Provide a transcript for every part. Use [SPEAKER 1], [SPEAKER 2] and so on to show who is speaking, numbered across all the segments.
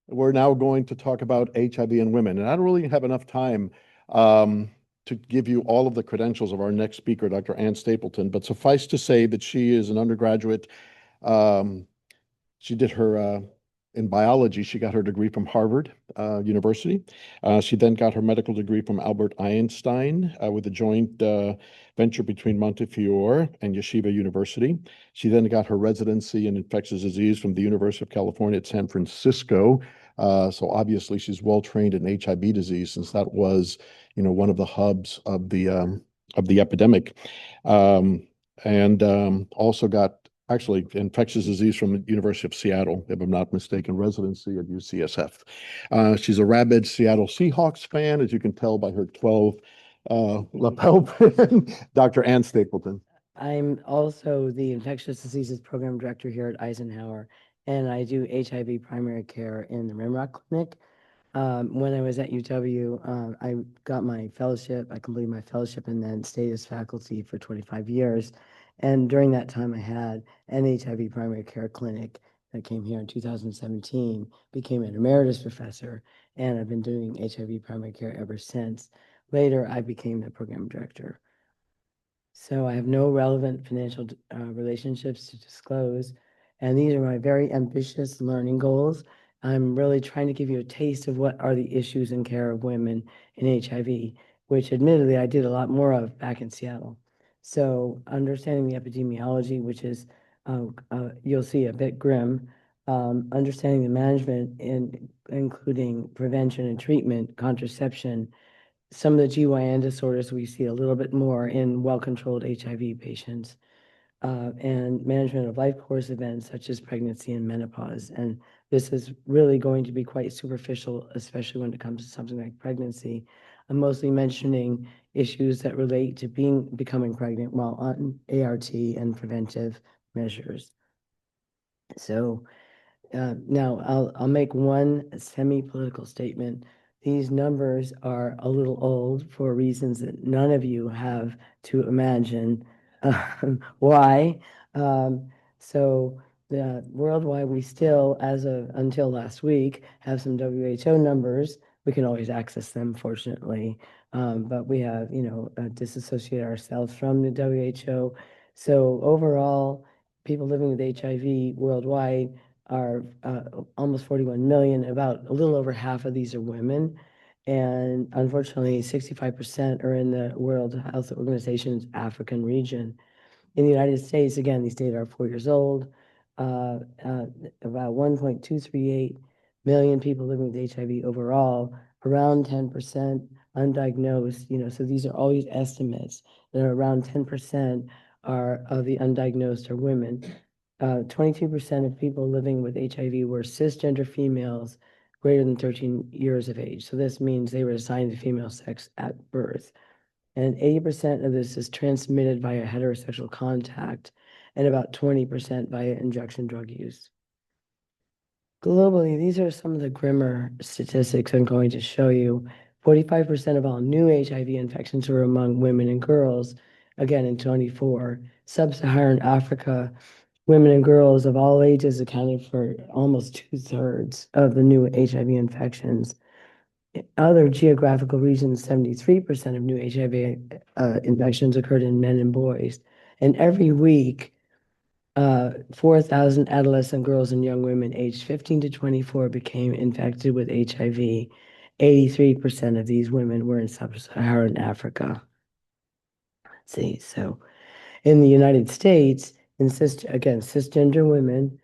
[SPEAKER 1] We're now going to talk about HIV and women. And I don't really have enough time um, to give you all of the credentials of our next speaker, Dr. Ann Stapleton, but suffice to say that she is an undergraduate. Um, she did her in biology. She got her degree from Harvard University. She then got her medical degree from Albert Einstein with a joint venture between Montefiore and Yeshiva University. She then got her residency in infectious disease from the University of California at San Francisco. So obviously she's well trained in HIV disease since that was, one of the hubs of the epidemic. And also got actually infectious disease from the University of Seattle, if I'm not mistaken, residency at UCSF. She's a rabid Seattle Seahawks fan, as you can tell by her 12 lapel pin. Dr. Ann Stapleton.
[SPEAKER 2] I'm also the infectious diseases program director here at Eisenhower, and I do HIV primary care in the Rimrock Clinic. When I was at UW, I got my fellowship. I completed my fellowship and then stayed as faculty for 25 years. And during that time, I had an HIV primary care clinic that came here in 2017, became an emeritus professor, and I've been doing HIV primary care ever since. Later, I became the program director. So I have no relevant financial relationships to disclose. And these are my very ambitious learning goals. I'm really trying to give you a taste of what are the issues in care of women in HIV, which admittedly I did a lot more of back in Seattle. So understanding the epidemiology, which is, you'll see a bit grim, understanding the management, including prevention and treatment, contraception, some of the GYN disorders we see a little bit more in well-controlled HIV patients, and management of life course events such as pregnancy and menopause. And this is really going to be quite superficial, especially when it comes to something like pregnancy. I'm mostly mentioning issues that relate to becoming pregnant while on ART and preventive measures. So now I'll make one semi-political statement. These numbers are a little old for reasons that none of you have to imagine why. So worldwide, we still, as of until last week, have some WHO numbers. We can always access them, fortunately, but we have, disassociated ourselves from the WHO. So overall, people living with HIV worldwide are almost 41 million. About a little over half of these are women. And unfortunately, 65% are in the World Health Organization's African region. In the United States, again, these data are 4 years old. Uh, uh, about 1.238 million people living with HIV overall, around 10% undiagnosed, so these are always estimates. That around 10% are of the undiagnosed are women. 22% of people living with HIV were cisgender females greater than 13 years of age. So this means they were assigned the female sex at birth. And 80% of this is transmitted via heterosexual contact, and about 20% via injection drug use. Globally, these are some of the grimmer statistics I'm going to show you. 45% of all new HIV infections were among women and girls, again in 24. Sub-Saharan Africa, women and girls of all ages accounted for almost 2/3 of the new HIV infections. Other geographical regions, 73% of new HIV infections occurred in men and boys. And every week, 4,000 adolescent girls and young women aged 15 to 24 became infected with HIV. 83% of these women were in sub-Saharan Africa. Let's see, so in the United States, cisgender women,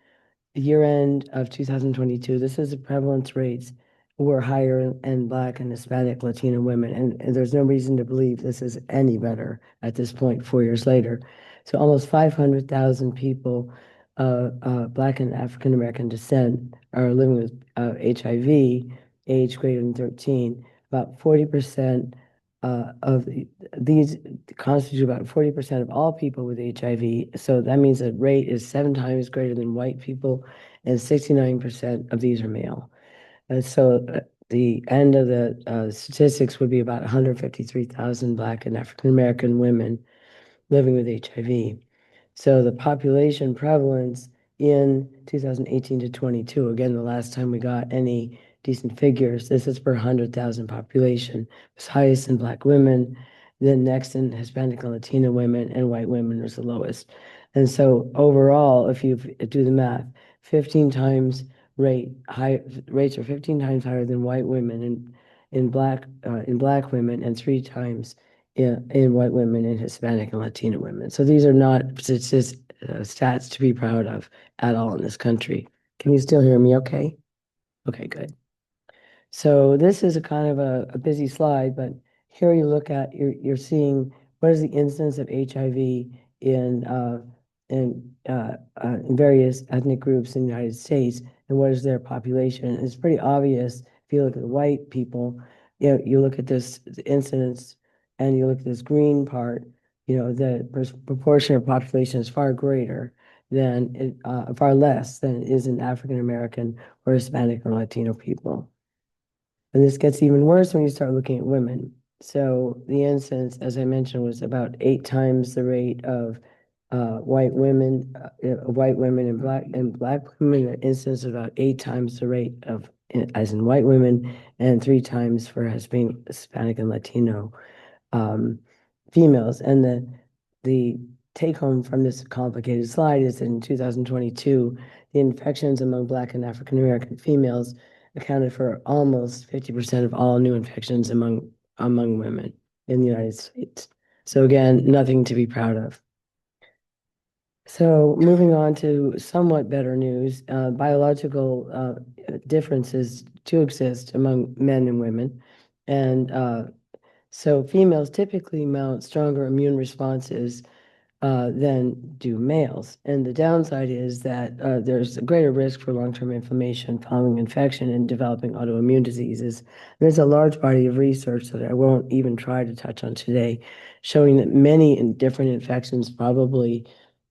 [SPEAKER 2] year end of 2022, this is the prevalence rates were higher in Black and Hispanic Latino women. And there's no reason to believe this is any better at this point, 4 years later. So almost 500,000 people, Black and African American descent, are living with HIV, age greater than 13. About 40% of these constitute about 40% of all people with HIV. So that means the rate is 7 times greater than white people, and 69% of these are male. And so the end of the statistics would be about 153,000 Black and African American women living with HIV. So the population prevalence in 2018 to 22. Again, the last time we got any decent figures, this is per 100,000 population. It was highest in Black women, then next in Hispanic and Latino women, and white women was the lowest. And so overall, if you do the math, 15 times rates are 15 times higher than white women in black women, and 3 times in white women and Hispanic and Latino women. So these are not stats to be proud of at all in this country. Can you still hear me okay? Okay, good. So this is a kind of a busy slide, but here you look at, you're seeing what is the incidence of HIV in various ethnic groups in the United States, and what is their population. And it's pretty obvious if you look at the white people, you look at this incidence and you look at this green part, the proportion of population is far greater than, far less than it is in African American or Hispanic or Latino people. And this gets even worse when you start looking at women. So the incidence, as I mentioned, was about 8 times the rate of white women and black women. The incidence is about 8 times the rate of as in white women, and 3 times for Hispanic and Latino um, females. And the take home from this complicated slide is that in 2022, the infections among Black and African American females accounted for almost 50% of all new infections among women in the United States. So again, nothing to be proud of. So moving on to somewhat better news, biological differences do exist among men and women. And so females typically mount stronger immune responses than do males. And the downside is that there's a greater risk for long-term inflammation following infection and developing autoimmune diseases. There's a large body of research that I won't even try to touch on today, showing that many different infections probably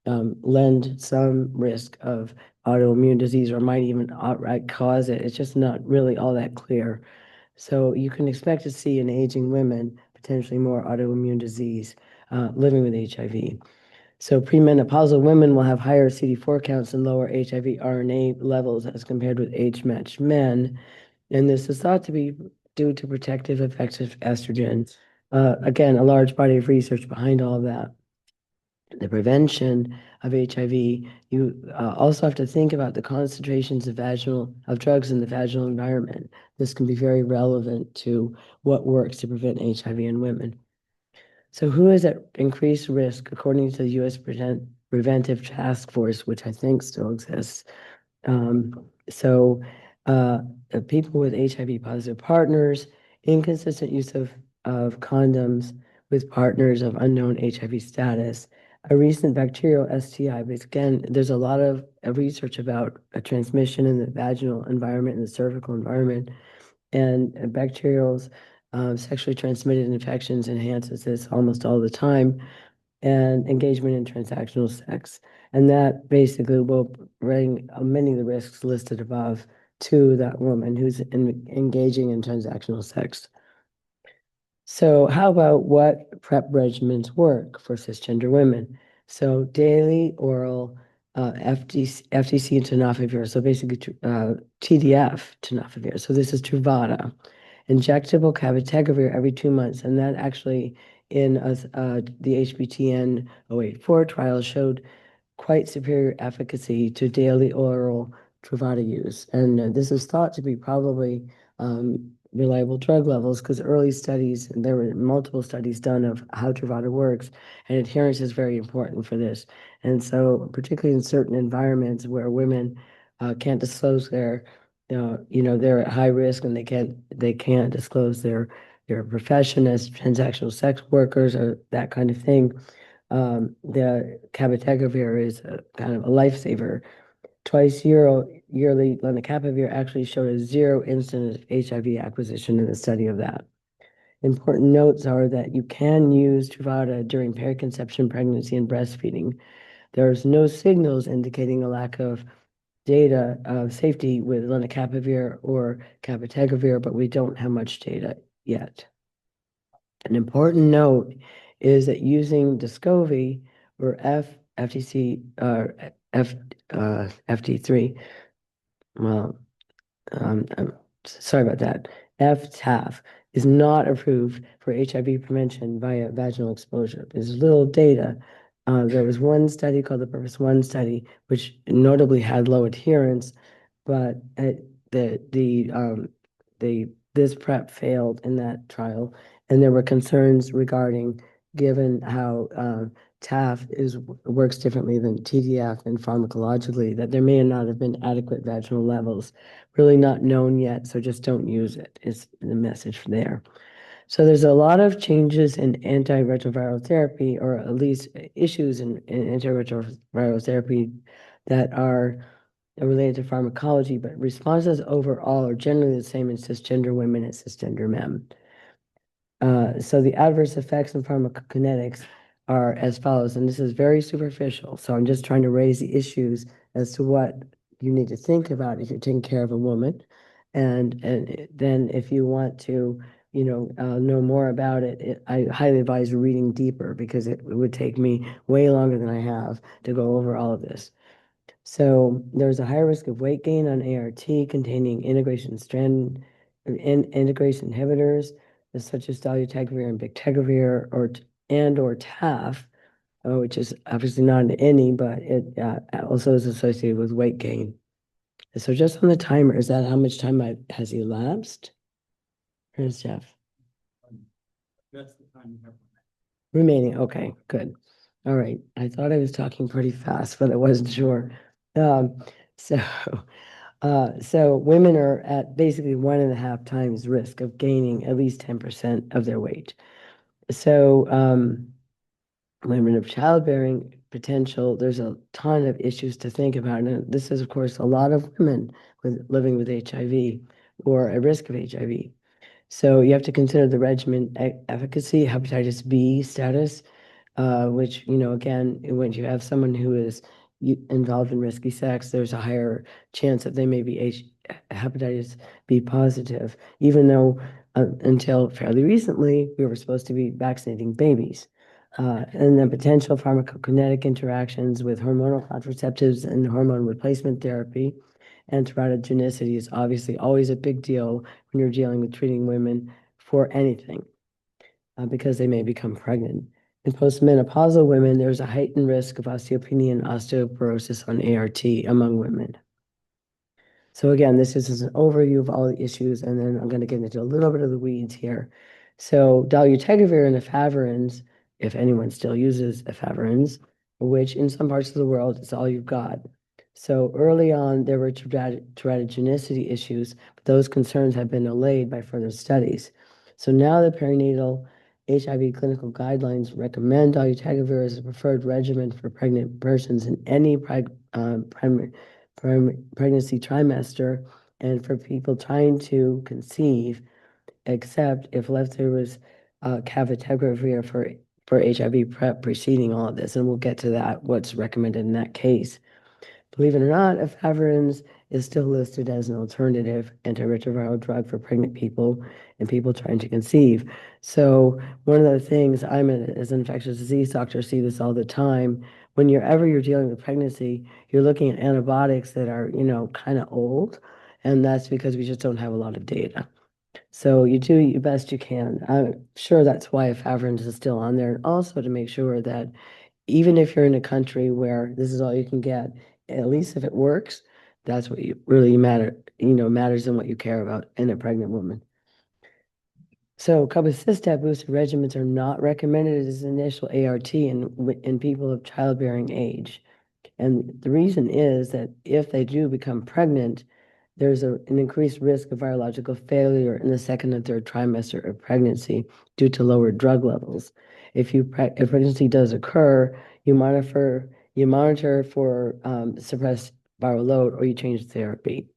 [SPEAKER 2] lend some risk of autoimmune disease or might even outright cause it. It's just not really all that clear. So you can expect to see in aging women potentially more autoimmune disease living with HIV. So premenopausal women will have higher CD4 counts and lower HIV RNA levels as compared with age-matched men. And this is thought to be due to protective effects of estrogen. Again, a large body of research behind all of that. The prevention of HIV, you also have to think about the concentrations of drugs in the vaginal environment. This can be very relevant to what works to prevent HIV in women. So who is at increased risk according to the U.S. Preventive Task Force, which I think still exists? So people with HIV positive partners, inconsistent use of condoms with partners of unknown HIV status, a recent bacterial STI, but again, there's a lot of research about a transmission in the vaginal environment and the cervical environment, and bacterial sexually transmitted infections enhances this almost all the time, and engagement in transactional sex. And that basically will bring many of the risks listed above to that woman who's engaging in transactional sex. So how about what PrEP regimens work for cisgender women? So daily oral FTC and tenofovir, so basically TDF tenofovir. So this is Truvada. Injectable cabotegravir every 2 months, and that actually in the HBTN 084 trial showed quite superior efficacy to daily oral Truvada use. And this is thought to be probably reliable drug levels because early studies, there were multiple studies done of how Truvada works, and adherence is very important for this. And so particularly in certain environments where women can't disclose they're at high risk and they can't disclose their profession as transactional sex workers or that kind of thing. The cabotegravir is a kind of a lifesaver. Yearly lenacapavir actually showed a 0 incidence of HIV acquisition in the study of that. Important notes are that you can use Truvada during periconception, pregnancy, and breastfeeding. There's no signals indicating a lack of data of safety with lenacapavir or cabotegravir, but we don't have much data yet. An important note is that using Descovy or FTC FT3. Well, I'm sorry about that. FTAF is not approved for HIV prevention via vaginal exposure. There's little data. There was one study called the Purpose One study, which notably had low adherence, but this PrEP failed in that trial, and there were concerns regarding, given how TAF works differently than TDF and pharmacologically, that there may not have been adequate vaginal levels. Really not known yet, so just don't use it, is the message from there. So there's a lot of changes in antiretroviral therapy, or at least issues in antiretroviral therapy that are related to pharmacology, but responses overall are generally the same in cisgender women and cisgender men. So the adverse effects in pharmacokinetics are as follows, and this is very superficial. So I'm just trying to raise the issues as to what you need to think about if you're taking care of a woman. And then if you want to, know more about it, I highly advise reading deeper, because it would take me way longer than I have to go over all of this. So there's a higher risk of weight gain on ART containing integration integration inhibitors, such as dolutegravir and bictegravir, or TAF, which is obviously not an any, but it also is associated with weight gain. So just on the timer, is that how much time has elapsed? Where's Jeff?
[SPEAKER 3] That's the time you have.
[SPEAKER 2] Remaining, okay, good. All right, I thought I was talking pretty fast, but I wasn't sure. So, so women are at basically 1.5 times risk of gaining at least 10% of their weight. So, women of childbearing potential, there's a ton of issues to think about. And this is, of course, a lot of women living with HIV or at risk of HIV. So you have to consider the regimen efficacy, hepatitis B status, which, again, when you have someone who is involved in risky sex, there's a higher chance that they may be hepatitis B positive, even though until fairly recently, we were supposed to be vaccinating babies. And then potential pharmacokinetic interactions with hormonal contraceptives and hormone replacement therapy. And teratogenicity is obviously always a big deal when you're dealing with treating women for anything, because they may become pregnant. In postmenopausal women, there's a heightened risk of osteopenia and osteoporosis on ART among women. So again, this is an overview of all the issues, and then I'm going to get into a little bit of the weeds here. So dolutegravir and efavirenz, if anyone still uses efavirenz, which in some parts of the world is all you've got. So early on, there were teratogenicity issues, but those concerns have been allayed by further studies. So now the perinatal HIV clinical guidelines recommend dolutegravir as a preferred regimen for pregnant persons in any pregnancy trimester and for people trying to conceive, except if there was cabotegravir for HIV PrEP preceding all of this. And we'll get to that, what's recommended in that case. Believe it or not, efavirenz is still listed as an alternative antiretroviral drug for pregnant people and people trying to conceive. So one of the things as an infectious disease doctor, see this all the time. Whenever you're dealing with pregnancy, you're looking at antibiotics that are, kind of old, and that's because we just don't have a lot of data. So you do your best you can. I'm sure that's why efavirenz is still on there, and also to make sure that even if you're in a country where this is all you can get, at least if it works, that's what really matters and what you care about in a pregnant woman. So cabocistat boosted regimens are not recommended as initial ART in people of childbearing age. And the reason is that if they do become pregnant, there's an increased risk of virological failure in the second and third trimester of pregnancy due to lower drug levels. If pregnancy does occur, you monitor for suppressed viral load, or you change therapy.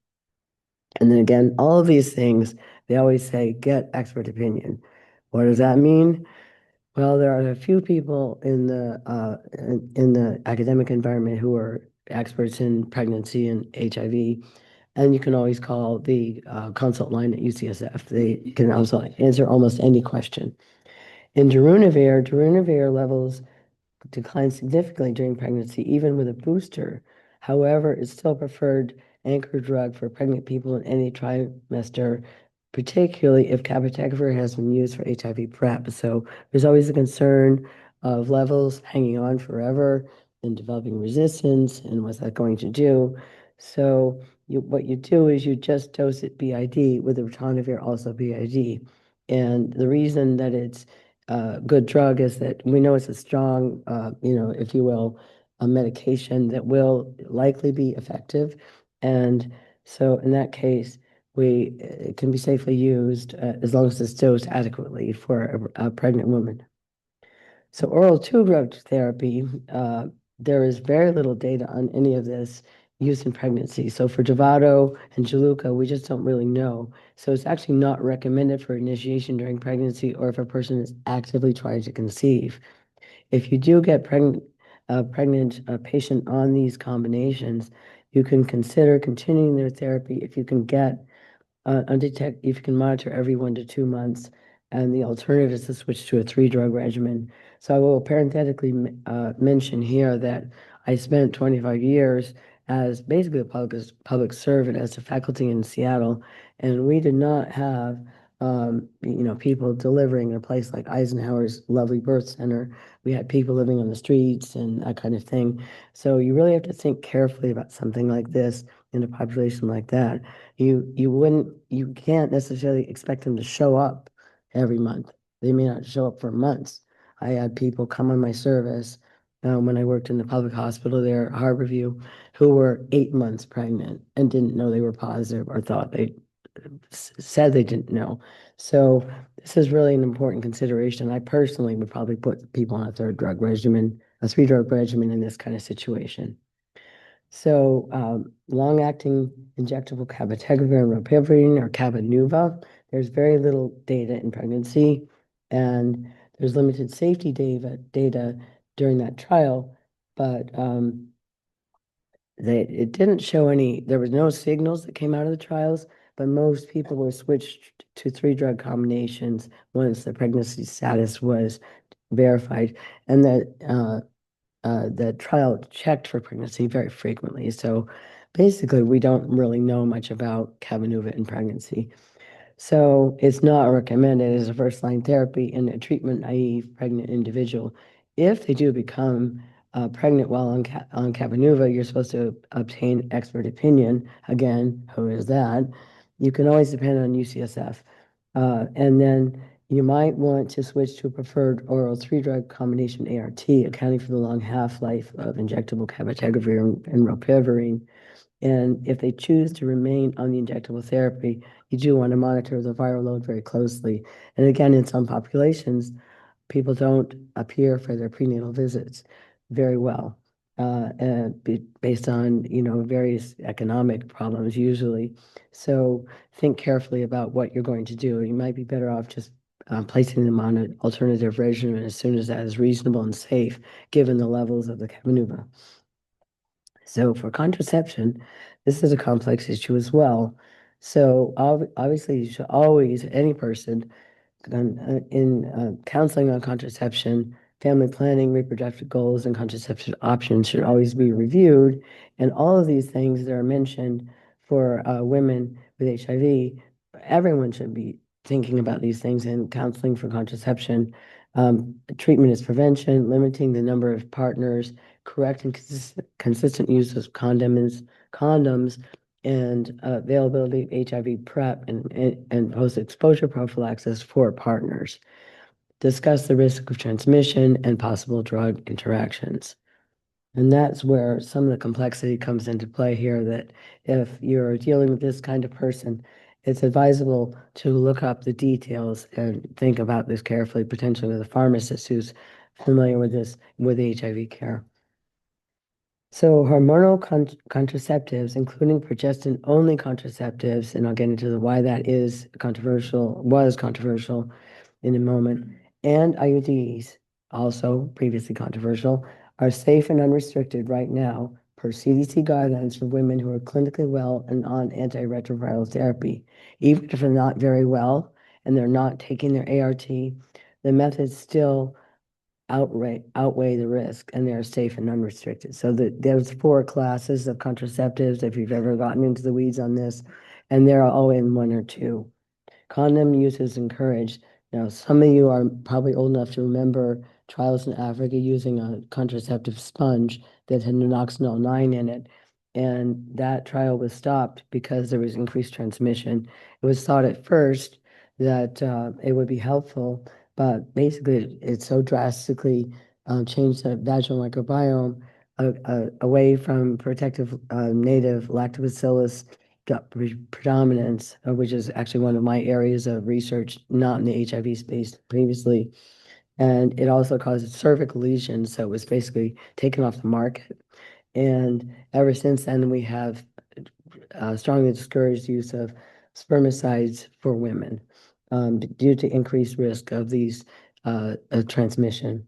[SPEAKER 2] And then again, all of these things, they always say, get expert opinion. What does that mean? Well, there are a few people in the academic environment who are experts in pregnancy and HIV, and you can always call the consult line at UCSF. They can also answer almost any question. In darunavir levels decline significantly during pregnancy, even with a booster. However, it's still a preferred anchor drug for pregnant people in any trimester, particularly if cabotegravir has been used for HIV PrEP. So there's always a concern of levels hanging on forever and developing resistance, and what's that going to do? So what you do is you just dose it BID with the ritonavir also BID. And the reason that it's a good drug is that we know it's a strong, if you will, a medication that will likely be effective. And so in that case, it can be safely used as long as it's dosed adequately for a pregnant woman. So oral two-drug therapy, there is very little data on any of this used in pregnancy. So for Dovato and Juluca, we just don't really know. So it's actually not recommended for initiation during pregnancy or if a person is actively trying to conceive. If you do get pregnant patient on these combinations, you can consider continuing their therapy if you can get undetect if you can monitor every 1 to 2 months, and the alternative is to switch to a 3-drug regimen. So I will parenthetically mention here that I spent 25 years as basically a public servant as a faculty in Seattle, and we did not have people delivering in a place like Eisenhower's lovely birth center. We had people living on the streets and that kind of thing. So you really have to think carefully about something like this in a population like that. You can't necessarily expect them to show up every month. They may not show up for months. I had people come on my service when I worked in the public hospital there at Harborview who were 8 months pregnant and didn't know they were positive or thought they said they didn't know. So this is really an important consideration. I personally would probably put people on a 3-drug regimen, a 3-drug regimen in this kind of situation. So long-acting injectable cabotegravir and rilpivirine or Cabenuva, there's very little data in pregnancy, and there's limited safety data during that trial, but it didn't show there was no signals that came out of the trials, but most people were switched to 3-drug combinations once the pregnancy status was verified, and that the trial checked for pregnancy very frequently. So basically, we don't really know much about Cabenuva in pregnancy. So it's not recommended as a first-line therapy in a treatment-naive pregnant individual. If they do become pregnant while on Cabenuva, you're supposed to obtain expert opinion. Again, who is that? You can always depend on UCSF. And then you might want to switch to a preferred oral 3-drug combination ART, accounting for the long half-life of injectable cabotegravir and rilpivirine. And if they choose to remain on the injectable therapy, you do want to monitor the viral load very closely. And again, in some populations, people don't appear for their prenatal visits very well, based on various economic problems usually. So think carefully about what you're going to do. You might be better off just placing them on an alternative regimen as soon as that is reasonable and safe, given the levels of the Cabenuva. So for contraception, this is a complex issue as well. So obviously, you should always, any person in counseling on contraception, family planning, reproductive goals, and contraception options should always be reviewed. And all of these things that are mentioned for women with HIV, everyone should be thinking about these things in counseling for contraception. Treatment is prevention, limiting the number of partners, correct and consistent use of condoms, and availability of HIV PrEP and post-exposure prophylaxis for partners. Discuss the risk of transmission and possible drug interactions. And that's where some of the complexity comes into play here, that if you're dealing with this kind of person, it's advisable to look up the details and think about this carefully, potentially with a pharmacist who's familiar with this, with HIV care. So hormonal contraceptives, including progestin-only contraceptives, and I'll get into why that was controversial in a moment, and IUDs, also previously controversial, are safe and unrestricted right now per CDC guidelines for women who are clinically well and on antiretroviral therapy. Even if they're not very well and they're not taking their ART, the method still outweigh the risk, and they're safe and unrestricted. So there's 4 classes of contraceptives, if you've ever gotten into the weeds on this, and they're all in 1 or 2. Condom use is encouraged. Now, some of you are probably old enough to remember trials in Africa using a contraceptive sponge that had nonoxynol 9 in it. And that trial was stopped because there was increased transmission. It was thought at first that it would be helpful, but basically it so drastically changed the vaginal microbiome away from protective native lactobacillus predominance, which is actually one of my areas of research, not in the HIV space previously. And it also caused cervical lesions, so it was basically taken off the market. And ever since then, we have strongly discouraged use of spermicides for women due to increased risk of these transmission.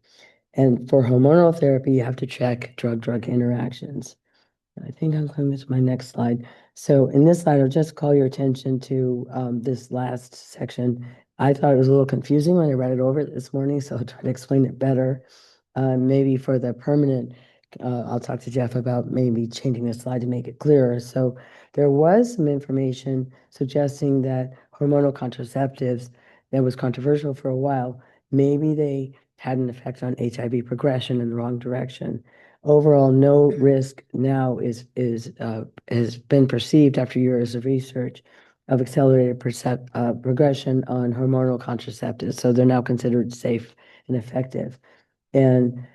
[SPEAKER 2] And for hormonal therapy, you have to check drug-drug interactions. I think I'm coming to my next slide. So in this slide, I'll just call your attention to this last section. I thought it was a little confusing when I read it over this morning, so I'll try to explain it better. Maybe for the permanent, I'll talk to Jeff about maybe changing the slide to make it clearer. So there was some information suggesting that hormonal contraceptives that was controversial for a while, maybe they had an effect on HIV progression in the wrong direction. Overall, no risk now has been perceived after years of research of accelerated progression on hormonal contraceptives. So they're now considered safe and effective. And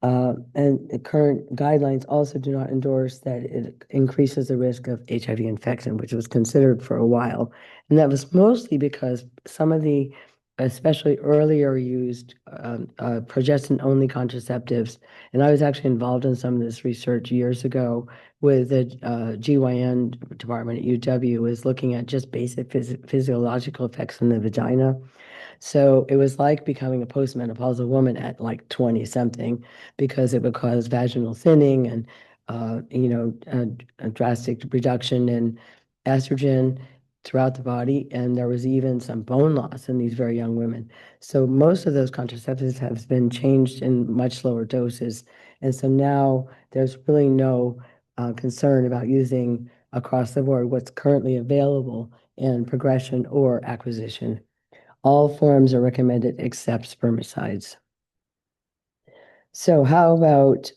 [SPEAKER 2] the current guidelines also do not endorse that it increases the risk of HIV infection, which was considered for a while. And that was mostly because some of the, especially earlier used progestin-only contraceptives, and I was actually involved in some of this research years ago with the GYN department at UW, was looking at just basic physiological effects in the vagina. So it was like becoming a postmenopausal woman at like 20 something, because it would cause vaginal thinning and, a drastic reduction in estrogen throughout the body. And there was even some bone loss in these very young women. So most of those contraceptives have been changed in much lower doses. And so now there's really no concern about using across the board what's currently available in progression or acquisition. All forms are recommended except spermicides. So how about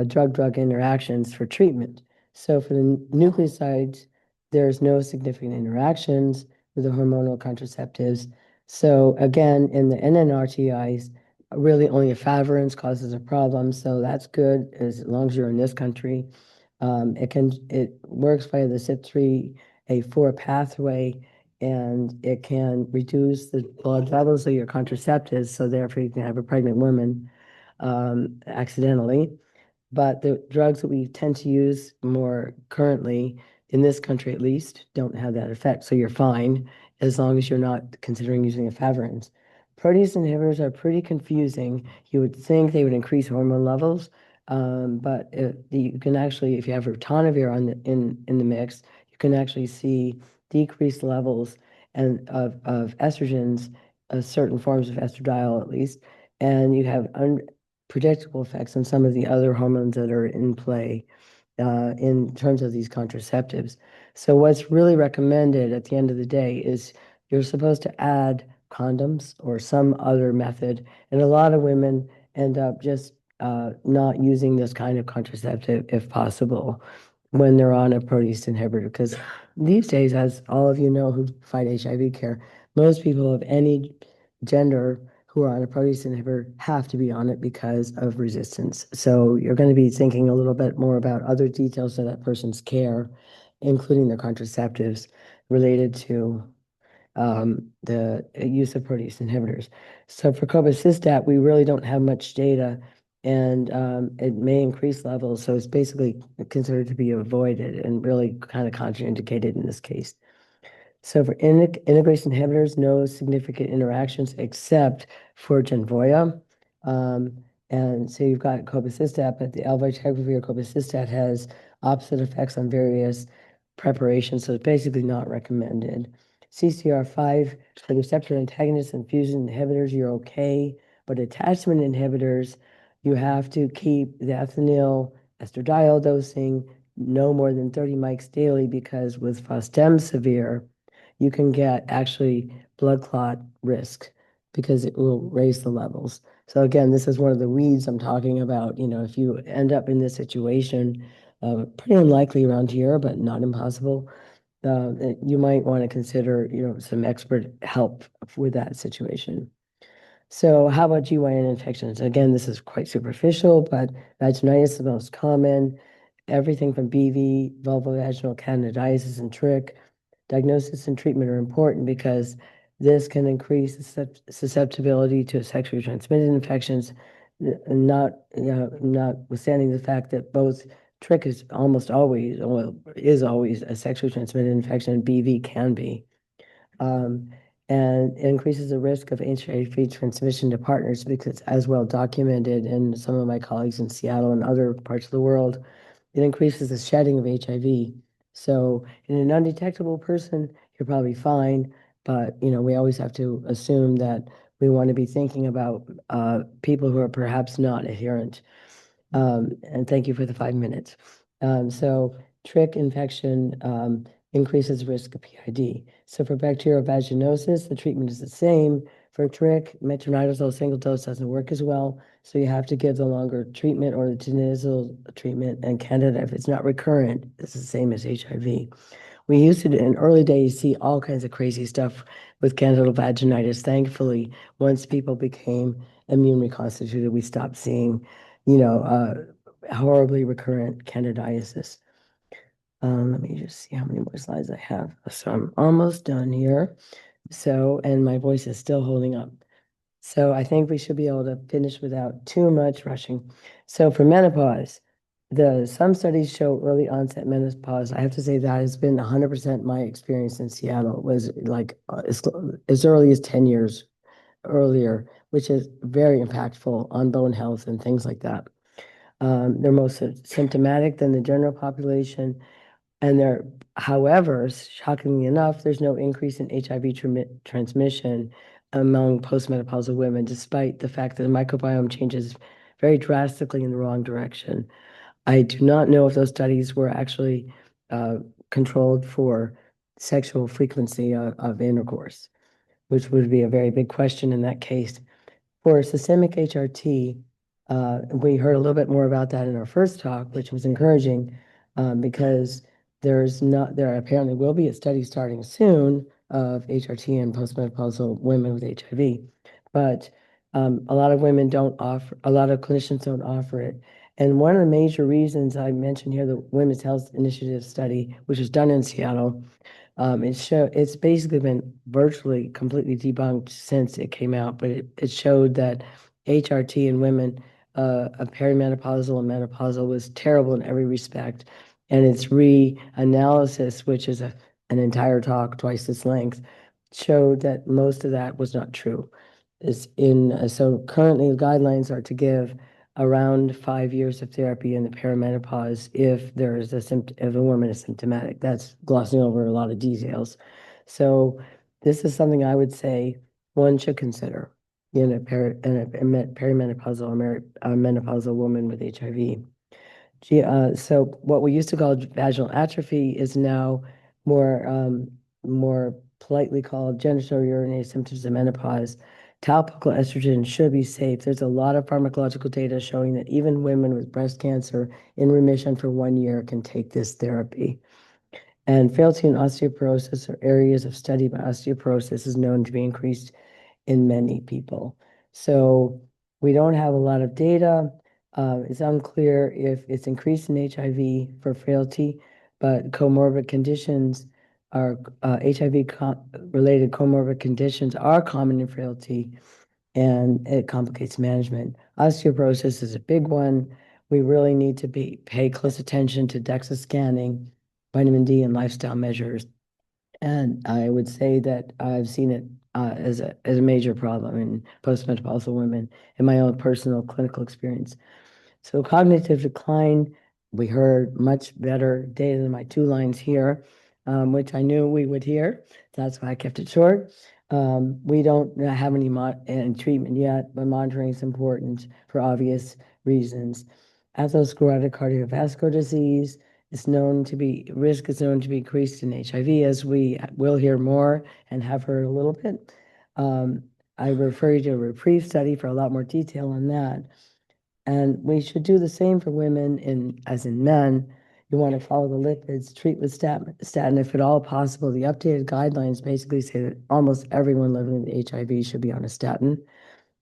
[SPEAKER 2] drug-drug interactions for treatment? So for the nucleosides, there's no significant interactions with the hormonal contraceptives. So again, in the NNRTIs, really only efavirenz causes a problem. So that's good as long as you're in this country. It works via the CYP3A4 pathway, and it can reduce the blood levels of your contraceptives, so therefore you can have a pregnant woman accidentally. But the drugs that we tend to use more currently, in this country at least, don't have that effect. So you're fine as long as you're not considering using efavirenz. Protease inhibitors are pretty confusing. You would think they would increase hormone levels, but you can actually, if you have ritonavir in the mix, you can actually see decreased levels of estrogens, certain forms of estradiol at least, and you have unpredictable effects on some of the other hormones that are in play in terms of these contraceptives. So what's really recommended at the end of the day is you're supposed to add condoms or some other method, and a lot of women end up just not using this kind of contraceptive if possible when they're on a protease inhibitor, because these days, as all of you know who fight HIV care, most people of any gender who are on a protease inhibitor have to be on it because of resistance. So you're going to be thinking a little bit more about other details of that person's care, including the contraceptives related to the use of protease inhibitors. So for cobicistat, we really don't have much data, and it may increase levels. So it's basically considered to be avoided and really kind of contraindicated in this case. So for integrase inhibitors, no significant interactions except for Genvoya. And so you've got cobicistat, but the alvategravir cobicistat has opposite effects on various preparations, so it's basically not recommended. CCR5, the receptor antagonists and fusion inhibitors, you're okay But attachment inhibitors, you have to keep the ethinyl estradiol dosing no more than 30 mics daily, because with fostemsavir, you can get actually blood clot risk because it will raise the levels. So again, this is one of the weeds I'm talking about. You know, if you end up in this situation, pretty unlikely around here, but not impossible, you might want to consider, you know, some expert help with that situation. So how about GYN infections? Again, this is quite superficial, but vaginitis is the most common. Everything from BV, vulvovaginal candidiasis, and trick. Diagnosis and treatment are important because this can increase susceptibility to sexually transmitted infections, notwithstanding the fact that both trick is almost always, well, is always a sexually transmitted infection, and BV can be. And it increases the risk of HIV transmission to partners because, as well documented in some of my colleagues in Seattle and other parts of the world, it increases the shedding of HIV. So in an undetectable person, you're probably fine, but you know, we always have to assume that we want to be thinking about people who are perhaps not adherent. And thank you for the 5 minutes. So trick infection increases risk of PID. So for bacterial vaginosis, the treatment is the same. For trick, metronidazole single dose doesn't work as well. So you have to give the longer treatment or the tinidazole treatment. And Candida, if it's not recurrent, it's the same as HIV. We used to, in early days, see all kinds of crazy stuff with candidal vaginitis. Thankfully, once people became immune reconstituted, we stopped seeing, you know, horribly recurrent candidiasis. Let me just see how many more slides I have. So I'm almost done here. So, and my voice is still holding up. So I think we should be able to finish without too much rushing. So for menopause, some studies show early onset menopause. I have to say that has been 100% my experience in Seattle. It was like as early as 10 years earlier, which is very impactful on bone health and things like that. They're most symptomatic than the general population. And there, however, shockingly enough, there's no increase in HIV transmission among postmenopausal women, despite the fact that the microbiome changes very drastically in the wrong direction. I do not know if those studies were actually controlled for sexual frequency of intercourse, which would be a very big question in that case. For systemic HRT, we heard a little bit more about that in our first talk, which was encouraging because there apparently will be a study starting soon of HRT in postmenopausal women with HIV, but a lot of clinicians don't offer it. And one of the major reasons I mentioned here, the Women's Health Initiative study, which was done in Seattle, it's basically been virtually completely debunked since it came out, but it showed that HRT in women, perimenopausal and menopausal, was terrible in every respect. And its reanalysis, which is an entire talk, twice its length, showed that most of that was not true. So currently the guidelines are to give around 5 years of therapy in the perimenopause if if a woman is symptomatic. That's glossing over a lot of details. So this is something I would say one should consider in a perimenopausal or menopausal woman with HIV. So what we used to call vaginal atrophy is now more politely called genitourinary symptoms of menopause. Topical estrogen should be safe. There's a lot of pharmacological data showing that even women with breast cancer in remission for 1 year can take this therapy. And frailty and osteoporosis are areas of study, but osteoporosis is known to be increased in many people. So we don't have a lot of data. It's unclear if it's increased in HIV for frailty, but comorbid conditions are HIV-related comorbid conditions are common in frailty, and it complicates management. Osteoporosis is a big one. We really need to pay close attention to DEXA scanning, vitamin D, and lifestyle measures. And I would say that I've seen it as a major problem in postmenopausal women in my own personal clinical experience. So cognitive decline, we heard much better data than my 2 lines here, which I knew we would hear. That's why I kept it short. We don't have any treatment yet, but monitoring is important for obvious reasons. Atherosclerotic cardiovascular disease is known to be, risk is known to be increased in HIV, as we will hear more and have heard a little bit. I refer you to a Reprieve study for a lot more detail on that. And we should do the same for women as in men. You want to follow the lipids, treat with statin if at all possible. The updated guidelines basically say that almost everyone living with HIV should be on a statin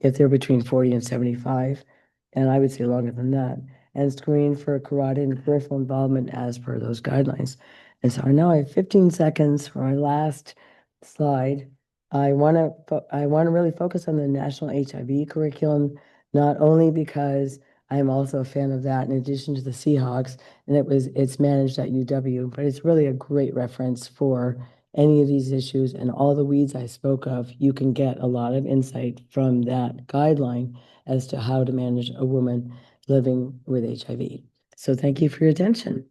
[SPEAKER 2] if they're between 40 and 75, and I would say longer than that, and screen for carotid and peripheral involvement as per those guidelines. And so I know I have 15 seconds for my last slide. I want to really focus on the national HIV curriculum, not only because I'm also a fan of that in addition to the Seahawks, and it's managed at UW, but it's really a great reference for any of these issues and all the weeds I spoke of. You can get a lot of insight from that guideline as to how to manage a woman living with HIV. So thank you for your attention.